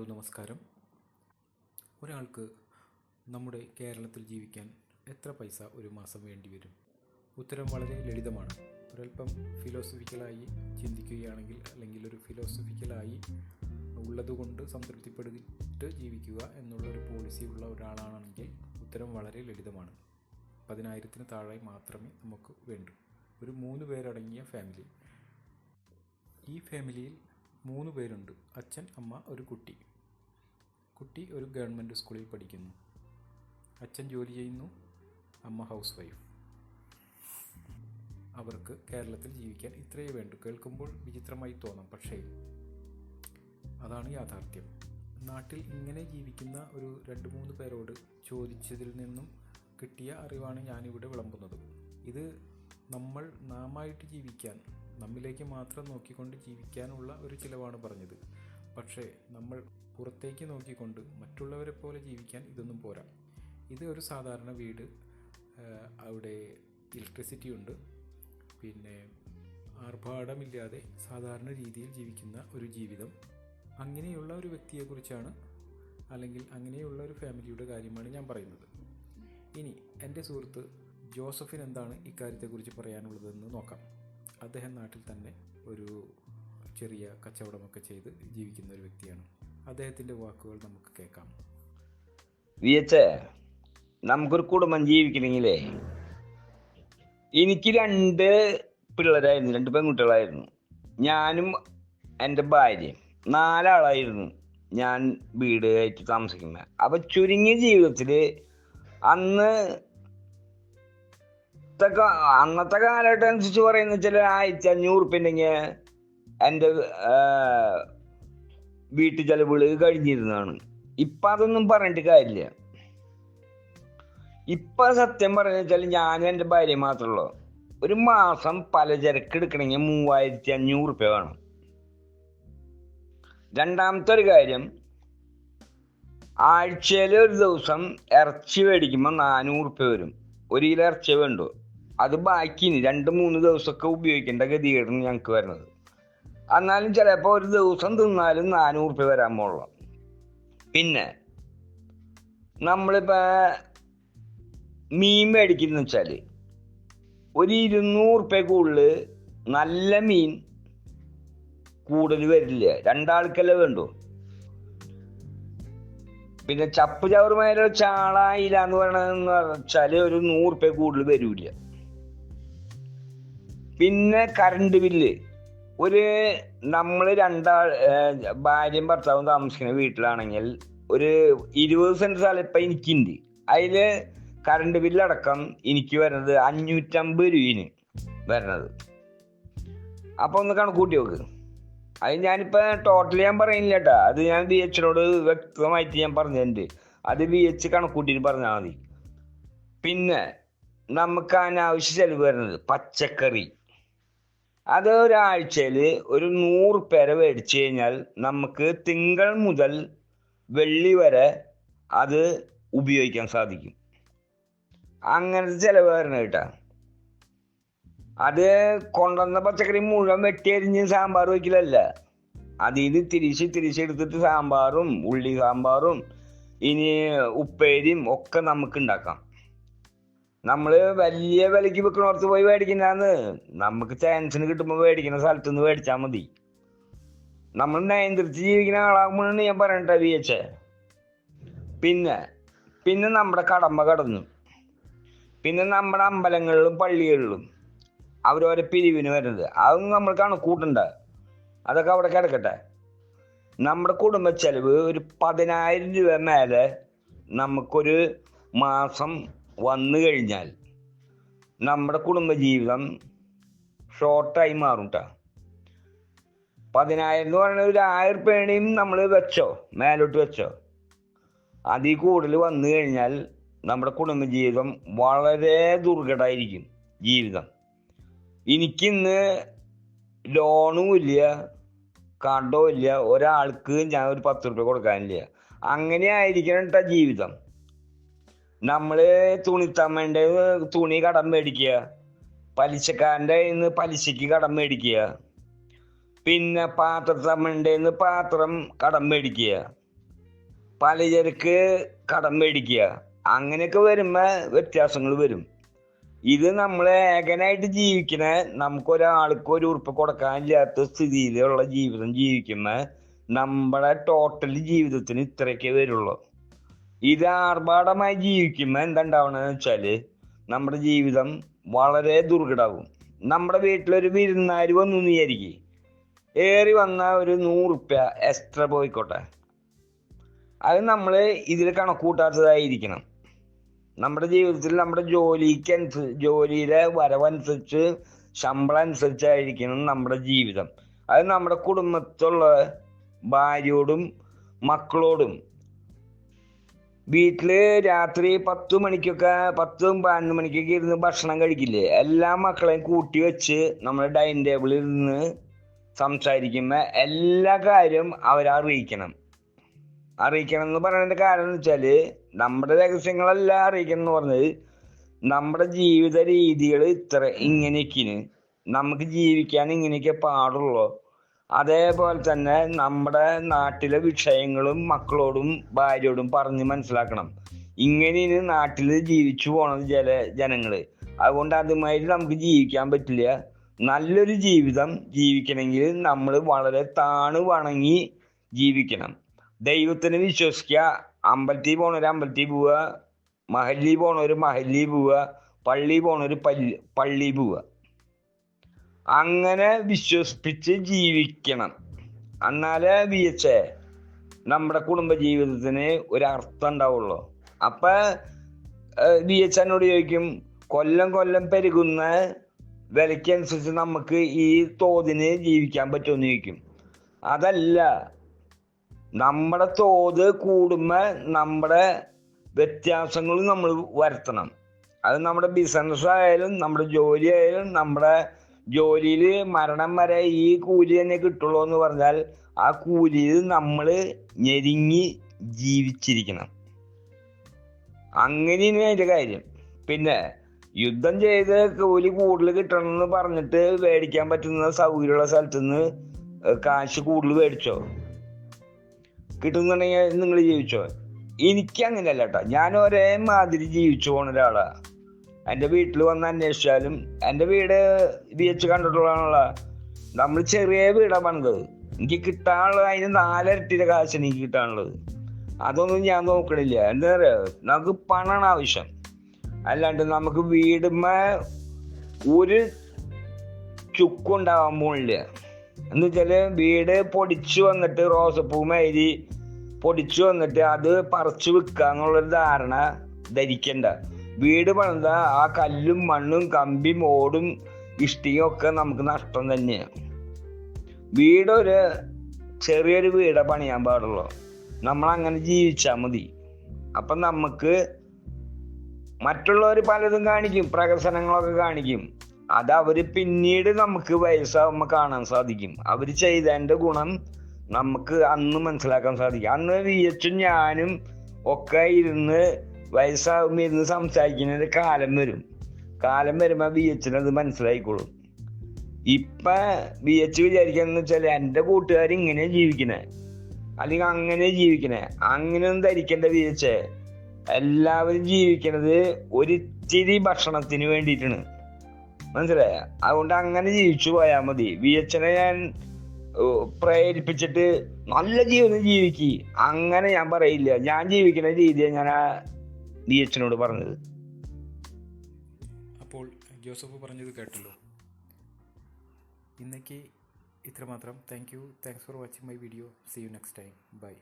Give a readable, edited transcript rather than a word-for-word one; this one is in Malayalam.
ഹലോ നമസ്കാരം. ഒരാൾക്ക് നമ്മുടെ കേരളത്തിൽ ജീവിക്കാൻ എത്ര പൈസ ഒരു മാസം വേണ്ടി വരും? ഉത്തരം വളരെ ലളിതമാണ്. ഒരല്പം ഫിലോസഫിക്കലായി ചിന്തിക്കുകയാണെങ്കിൽ, അല്ലെങ്കിൽ ഒരു ഫിലോസഫിക്കലായി ഉള്ളതുകൊണ്ട് സംതൃപ്തിപ്പെട്ട് ജീവിക്കുക എന്നുള്ളൊരു പോളിസി ഉള്ള ഒരാളാണെങ്കിൽ ഉത്തരം വളരെ ലളിതമാണ്. 10,000 താഴെ മാത്രമേ നമുക്ക് വേണ്ടൂ. ഒരു 3 പേരടങ്ങിയ ഫാമിലി. ഈ ഫാമിലിയിൽ 3 പേരുണ്ട്. അച്ഛൻ, അമ്മ, ഒരു കുട്ടി. കുട്ടി ഒരു ഗവൺമെൻറ് സ്കൂളിൽ പഠിക്കുന്നു. അച്ഛൻ ജോലി ചെയ്യുന്നു, അമ്മ ഹൗസ് വൈഫ്. അവർക്ക് കേരളത്തിൽ ജീവിക്കാൻ ഇത്രയേ വേണ്ടൂ. കേൾക്കുമ്പോൾ വിചിത്രമായി തോന്നാം, പക്ഷേ അതാണ് യാഥാർത്ഥ്യം. നാട്ടിൽ ഇങ്ങനെ ജീവിക്കുന്ന ഒരു 2-3 പേരോട് ചോദിച്ചതിൽ നിന്നും കിട്ടിയ അറിവാണ് ഞാനിവിടെ വിളമ്പുന്നത്. ഇത് നാമായിട്ട് ജീവിക്കാൻ, നമ്മിലേക്ക് മാത്രം നോക്കിക്കൊണ്ട് ജീവിക്കാനുള്ള ഒരു ചിലവാണ് പറഞ്ഞത്. പക്ഷേ നമ്മൾ പുറത്തേക്ക് നോക്കിക്കൊണ്ട് മറ്റുള്ളവരെ പോലെ ജീവിക്കാൻ ഇതൊന്നും പോരാ. ഇത് ഒരു സാധാരണ വീട്, അവിടെ ഇലക്ട്രിസിറ്റി ഉണ്ട്, പിന്നെ ആർഭാടമില്ലാതെ സാധാരണ രീതിയിൽ ജീവിക്കുന്ന ഒരു ജീവിതം. അങ്ങനെയുള്ള ഒരു വ്യക്തിയെക്കുറിച്ചാണ്, അല്ലെങ്കിൽ അങ്ങനെയുള്ള ഒരു ഫാമിലിയുടെ കാര്യമാണ് ഞാൻ പറയുന്നത്. ഇനി എൻ്റെ സുഹൃത്ത് ജോസഫിന് എന്താണ് ഇക്കാര്യത്തെക്കുറിച്ച് പറയാനുള്ളതെന്ന് നോക്കാം. അദ്ദേഹം നാട്ടിൽ തന്നെ ഒരു ചെറിയ കച്ചവടമൊക്കെ ചെയ്ത് ജീവിക്കുന്ന ഒരു വ്യക്തിയാണ്. അദ്ദേഹത്തിൻ്റെ വാക്കുകൾ നമുക്ക് കേൾക്കാം. നമുക്കൊരു കുടുംബം ജീവിക്കണമെങ്കിലേ, എനിക്ക് 2 പിള്ളേരായിരുന്നു, 2 പെൺകുട്ടികളായിരുന്നു. ഞാനും എൻ്റെ ഭാര്യയും 4 ആളായിരുന്നു ഞാൻ വീട് ആയിട്ട് താമസിക്കുന്നത്. അപ്പൊ ചുരുങ്ങിയ ജീവിതത്തിൽ അന്നത്തെ കാലഘട്ടം അനുസരിച്ച് പറയുന്ന ചില 1500 ഉണ്ടെങ്കിൽ എൻ്റെ വീട്ടു ചെലവുകൾ കഴിഞ്ഞിരുന്നതാണ്. ഇപ്പൊ അതൊന്നും പറഞ്ഞിട്ട് കാര്യമില്ല. ഇപ്പൊ സത്യം പറഞ്ഞു വെച്ചാൽ ഞാനും എൻ്റെ ഭാര്യ മാത്രമുള്ളൂ. ഒരു മാസം പലചരക്ക് എടുക്കണമെങ്കിൽ 3500 വേണം. രണ്ടാമത്തെ ഒരു കാര്യം, ആഴ്ചയിൽ ഒരു ദിവസം ഇറച്ചി മേടിക്കുമ്പോൾ 400 വരും. 1 കിലോ ഇറച്ചി വേണ്ടു. അത് ബാക്കി 2-3 ദിവസമൊക്കെ ഉപയോഗിക്കേണ്ട ഗതികേടാണ് ഞങ്ങൾക്ക് വരുന്നത്. എന്നാലും ചിലപ്പോൾ ഒരു ദിവസം തിന്നാലും 400 വരാൻ പോകുള്ളൂ. പിന്നെ നമ്മളിപ്പോൾ മീൻ മേടിക്കുന്ന വെച്ചാൽ ഒരു 200 കൂടുതൽ നല്ല മീൻ കൂടുതൽ വരില്ല. 2 ആൾക്കല്ലേ വേണ്ടു. പിന്നെ ചപ്പ് ചവറുമാരോ ചാളായില്ല എന്ന് പറയണെന്ന് വെച്ചാൽ ഒരു 100 കൂടുതൽ വരൂല. പിന്നെ കറണ്ട് ബില്ല്, നമ്മൾ 2 ഭാര്യയും ഭർത്താവും താമസിക്കുന്ന വീട്ടിലാണെങ്കിൽ ഒരു 20 സെന്റ് സ്ഥലം ഇപ്പം എനിക്കുണ്ട്. അതിൽ കറണ്ട് ബില്ലടക്കം എനിക്ക് വരുന്നത് 550 രൂപയാണ് വരുന്നത്. അപ്പൊ ഒന്ന് കണക്കൂട്ടി നോക്ക്. അത് ഞാനിപ്പോൾ ടോട്ടൽ ഞാൻ പറയുന്നില്ല കേട്ടാ. അത് ഞാൻ BHനോട് വ്യക്തമായിട്ട് ഞാൻ പറഞ്ഞിട്ടുണ്ട്. അത് BH കണക്കൂട്ടിയിട്ട് പറഞ്ഞാൽ മതി. പിന്നെ നമുക്ക് അനാവശ്യ ചെലവ് വരുന്നത് പച്ചക്കറി. അത് ഒരാഴ്ചയിൽ ഒരു 100 പേരെ മേടിച്ചു കഴിഞ്ഞാൽ നമുക്ക് തിങ്കൾ മുതൽ വെള്ളി വരെ അത് ഉപയോഗിക്കാൻ സാധിക്കും. അങ്ങനത്തെ ചെലവ് വരണം കേട്ടാ. അത് കൊണ്ടുവന്ന പച്ചക്കറി മുഴുവൻ വെട്ടിയരിഞ്ഞ് സാമ്പാർ വയ്ക്കലല്ല. അതിൽ തിരിച്ച് എടുത്തിട്ട് സാമ്പാറും ഉള്ളി സാമ്പാറും ഇനി ഉപ്പേരിയും ഒക്കെ നമുക്ക് ഉണ്ടാക്കാം. നമ്മൾ വലിയ വിലയ്ക്ക് വിൽക്കണോർത്ത് പോയി മേടിക്കുന്നതാന്ന്. നമുക്ക് ചാൻസിന് കിട്ടുമ്പോൾ മേടിക്കുന്ന സ്ഥലത്ത് നിന്ന് മേടിച്ചാൽ മതി. നമ്മൾ നിയന്ത്രിച്ച് ജീവിക്കുന്ന ആളാകുമ്പോഴാണ് ഞാൻ പറയട്ടെ BH. പിന്നെ നമ്മുടെ കടമ കടന്നു. പിന്നെ നമ്മുടെ അമ്പലങ്ങളിലും പള്ളികളിലും അവരോരോ പിരിവിന് വരുന്നത്, അതൊന്നും നമ്മൾ കണക്കൂട്ടണ്ട. അതൊക്കെ അവിടെ കിടക്കട്ടെ. നമ്മുടെ കുടുംബ ചെലവ് ഒരു 10,000 രൂപ മേലെ നമുക്കൊരു മാസം വന്നു കഴിഞ്ഞാൽ നമ്മുടെ കുടുംബജീവിതം ഷോർട്ടായി മാറും കേട്ടോ. 10,000 എന്ന് പറയുന്നത് ഒരു 1000 രൂപയും നമ്മൾ വെച്ചോ, മേലോട്ട് വെച്ചോ. അതിൽ കൂടുതൽ വന്നു കഴിഞ്ഞാൽ നമ്മുടെ കുടുംബജീവിതം വളരെ ദുർഘടമായിരിക്കും ജീവിതം. എനിക്കിന്ന് ലോണും ഇല്ല, കടവും ഇല്ല, ഒരാൾക്ക് ഞാൻ ഒരു 10 രൂപ കൊടുക്കാനില്ല. അങ്ങനെ ആയിരിക്കണം കേട്ടോ ജീവിതം. നമ്മള് തുണിത്തമ്മേൻ്റെ തുണി കടം മേടിക്കുക, പലിശക്കാരൻ്റെ കയ്യിൽ പലിശക്ക് കടം മേടിക്കുക, പിന്നെ പാത്രത്തമ്മേൻ്റെ പാത്രം കടം മേടിക്കുക. പലചരക്ക് കടം മേടിക്കുക, അങ്ങനെയൊക്കെ വരുമ്പോൾ വ്യത്യാസങ്ങൾ വരും. ഇത് നമ്മൾ ഏകനായിട്ട് ജീവിക്കണ, നമുക്കൊരാൾക്ക് ഒരു ഉറുപ്പ് കൊടുക്കാനില്ലാത്ത സ്ഥിതിയിലുള്ള ജീവിതം ജീവിക്കുമ്പോൾ നമ്മുടെ ടോട്ടൽ ജീവിതത്തിന് ഇത്രയൊക്കെ വരുള്ളൂ. ഇത് ആർഭാടമായി ജീവിക്കുമ്പോൾ എന്താ ഉണ്ടാവണമെന്ന് വെച്ചാൽ നമ്മുടെ ജീവിതം വളരെ ദുർഘടമാകും. നമ്മുടെ വീട്ടിലൊരു വിരുന്നാർ വന്നു വിചാരിക്കും, ഏറി വന്ന ഒരു 100 ഉറുപ്യ എക്സ്ട്രാ പോയിക്കോട്ടെ, അത് നമ്മൾ ഇതിൽ കണക്കൂട്ടാത്തതായിരിക്കണം. നമ്മുടെ ജീവിതത്തിൽ നമ്മുടെ ജോലിയിലെ വരവനുസരിച്ച്, ശമ്പളം അനുസരിച്ചായിരിക്കണം നമ്മുടെ ജീവിതം. അത് നമ്മുടെ കുടുംബത്തിലുള്ള ഭാര്യയോടും മക്കളോടും, വീട്ടില് രാത്രി 10 മണിക്കൊക്കെ 10-11 മണിക്കൊക്കെ ഇരുന്ന് ഭക്ഷണം കഴിക്കില്ലേ, എല്ലാ മക്കളെയും കൂട്ടി വെച്ച് നമ്മുടെ ഡൈനിങ് ടേബിളിൽ ഇരുന്ന് സംസാരിക്കുമ്പോൾ എല്ലാ കാര്യവും അവരെ അറിയിക്കണം എന്ന് പറയുന്നതിന്റെ കാരണം എന്ന് വെച്ചാൽ, നമ്മുടെ രഹസ്യങ്ങളെല്ലാം അറിയിക്കണം എന്ന് പറഞ്ഞത്, നമ്മുടെ ജീവിത രീതികൾ ഇങ്ങനെയൊക്കെയാണ്, നമുക്ക് ജീവിക്കാൻ ഇങ്ങനെയൊക്കെ പാടുള്ളൂ. അതേപോലെ തന്നെ നമ്മുടെ നാട്ടിലെ വിഷയങ്ങളും മക്കളോടും ഭാര്യയോടും പറഞ്ഞ് മനസ്സിലാക്കണം. ഇങ്ങനെയാണ് നാട്ടിൽ ജീവിച്ചു പോണത് ജനങ്ങള്. അതുകൊണ്ട് അതുമാതിരി നമുക്ക് ജീവിക്കാൻ പറ്റില്ല. നല്ലൊരു ജീവിതം ജീവിക്കണമെങ്കിൽ നമ്മൾ വളരെ വണങ്ങി ജീവിക്കണം. ദൈവത്തിന് വിശ്വസിക്കുക, അമ്പലത്തിൽ പോണവർ അമ്പലത്തിൽ പോവുക, മഹല്ലി പോണവർ മഹല്ലി പോവുക, പള്ളി പോണവർ പള്ളി പോവുക. അങ്ങനെ വിശ്വസിപ്പിച്ച് ജീവിക്കണം. എന്നാലേ നമ്മുടെ കുടുംബ ജീവിതത്തിന് ഒരർത്ഥം ഉണ്ടാവുള്ളൂ. അപ്പൊ എന്നോട് ചോദിക്കും, കൊല്ലം പെരുകുന്ന വിലയ്ക്കനുസരിച്ച് നമുക്ക് ഈ തോതിന് ജീവിക്കാൻ പറ്റുമെന്ന് ചോദിക്കും. അതല്ല, നമ്മുടെ തോത് കൂടുമ്പോൾ നമ്മുടെ വ്യത്യാസങ്ങൾ നമ്മൾ വരുത്തണം. അത് നമ്മുടെ ബിസിനസ് ആയാലും നമ്മുടെ ജോലി ആയാലും, നമ്മുടെ ജോലിയിൽ മരണം വരെ ഈ കൂലി തന്നെ കിട്ടുള്ളൂ എന്ന് പറഞ്ഞാൽ ആ കൂലിയിൽ നമ്മൾ ഞെരുങ്ങി ജീവിച്ചിരിക്കണം. അങ്ങനെയാണ് അതിൻ്റെ കാര്യം. പിന്നെ യുദ്ധം ചെയ്ത് കൂലി കൂടുതൽ കിട്ടണമെന്ന് പറഞ്ഞിട്ട് മേടിക്കാൻ പറ്റുന്ന സൗകര്യമുള്ള സ്ഥലത്ത് നിന്ന് കാശ് കൂടുതൽ മേടിച്ചോ, കിട്ടുന്നുണ്ടെങ്കിൽ നിങ്ങൾ ജീവിച്ചോ. എനിക്ക് അങ്ങനെയല്ല കേട്ടോ, ഞാൻ ഒരേ മാതിരി ജീവിച്ചു പോണ ഒരാളാണ്. എൻ്റെ വീട്ടിൽ വന്ന് അന്വേഷിച്ചാലും, എൻ്റെ വീട് BH കണ്ടിട്ടുള്ളതാണുള്ള, നമ്മൾ ചെറിയ വീടാണ് പണിതത്. എനിക്ക് കിട്ടാനുള്ളത് അതിന് 4 ഇരട്ടിയുടെ കാശ് എനിക്ക് കിട്ടാനുള്ളത്. അതൊന്നും ഞാൻ നോക്കണില്ല. എന്താ പറയുക, നമുക്ക് പണമാണ് ആവശ്യം. അല്ലാണ്ട് നമുക്ക് വീടുമ്മ ഒരു ചുക്കുണ്ടാവാൻ പോണില്ല. എന്ന് വെച്ചാൽ വീട് പൊടിച്ചു വന്നിട്ട്, റോസപ്പൂ മാതിരി പൊടിച്ചു വന്നിട്ട് അത് പറിച്ചു വെക്കുക എന്നുള്ളൊരു ധാരണ ധരിക്കണ്ട. വീട് പണിത ആ കല്ലും മണ്ണും കമ്പിയും ഓടും ഇഷ്ടികയും ഒക്കെ നമുക്ക് നഷ്ടം തന്നെയാണ്. വീടൊരു ചെറിയൊരു വീടേ പണിയാൻ പാടുള്ളൂ. നമ്മളങ്ങനെ ജീവിച്ചാൽ മതി. അപ്പം നമുക്ക് മറ്റുള്ളവർ പലതും കാണിക്കും, പ്രഹസനങ്ങളൊക്കെ കാണിക്കും. അത് അവർ പിന്നീട് നമുക്ക് വയസ്സാകുമ്പോൾ കാണാൻ സാധിക്കും. അവർ ചെയ്തതിൻ്റെ ഗുണം നമുക്ക് അന്ന് മനസ്സിലാക്കാൻ സാധിക്കും. അന്ന് VH ഞാനും ഒക്കെ ഇരുന്ന് വയസ്സാകുമ്പോൾ ഇരുന്ന് സംസാരിക്കുന്ന കാലം വരുമ്പോൾ VH മനസ്സിലായിക്കോളും. ഇപ്പൊ VH വിചാരിക്കാന്ന് വെച്ചാൽ എൻ്റെ കൂട്ടുകാർ ഇങ്ങനെ ജീവിക്കണേ, അല്ലെങ്കിൽ അങ്ങനെ ജീവിക്കണേ. അങ്ങനെയൊന്നും ധരിക്കേണ്ട VH. എല്ലാവരും ജീവിക്കണത് ഒരിത്തിരി ഭക്ഷണത്തിന് വേണ്ടിയിട്ടാണ്, മനസ്സിലായ? അതുകൊണ്ട് അങ്ങനെ ജീവിച്ചു പോയാൽ മതി. VH ഞാൻ പ്രേരിപ്പിച്ചിട്ട് നല്ല ജീവിതം ജീവിക്കി അങ്ങനെ ഞാൻ പറയില്ല. ഞാൻ ജീവിക്കുന്ന രീതിയാണ് ഞാൻ ആ VH പറഞ്ഞത്. അപ്പോൾ ജോസഫ് പറഞ്ഞത് കേട്ടല്ലോ. ഇന്നേക്ക് ഇത്രമാത്രം. Thanks for watching my video. See you next time. By.